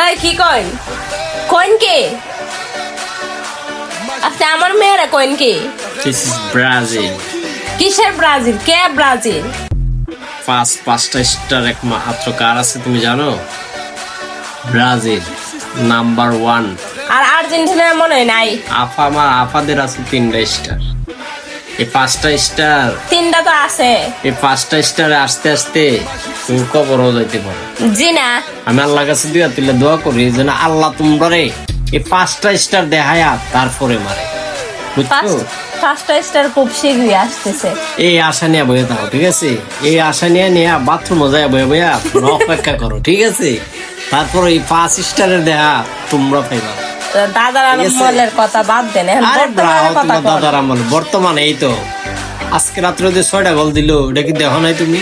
এই কি coin coin কে আপনি আমার মেয়েরা coin K this is Brazil. কিসের ব্রাজিল কে ব্রাজিল পাঁচটা স্টার এক মাত্র কার আছে তুমি জানো? Brazil number 1। আর আর্জেন্টিনা মনে হয় নাই আমার আপাদের আছে 3টা স্টার। এই 5টা স্টার, তিনটা তো আছে এই 5টা স্টারে আস্তে আস্তে তুমি কবরও যাইতে পারো। জি না আমি আল্লাহ কাছে দুই হাত তুলে দোয়া করি যেন আল্লাহ তোমরা রে এই 5টা স্টার দেখায়া তারপরে মারে, বুঝছো? ফার্স্ট স্টার খুব শীঘ্রই আসতেছে এই আশা নিয়ে বয়ে থাকো, ঠিক আছে? এই আশা নিয়ে বাথরুমে যায় বয়ে বইয়া অপেক্ষা করো, ঠিক আছে? তারপর এই 5 স্টারের দেখা তোমরা পাইবা। দাদার আমলের কথা বাদ দেন এখন আরে বর্তমানের কথা তোমার দাদার আমল বর্তমানে এই তো আজকে রাত্রে যে 6টা গোল দিল, এটা কি দেখো নাই তুমি?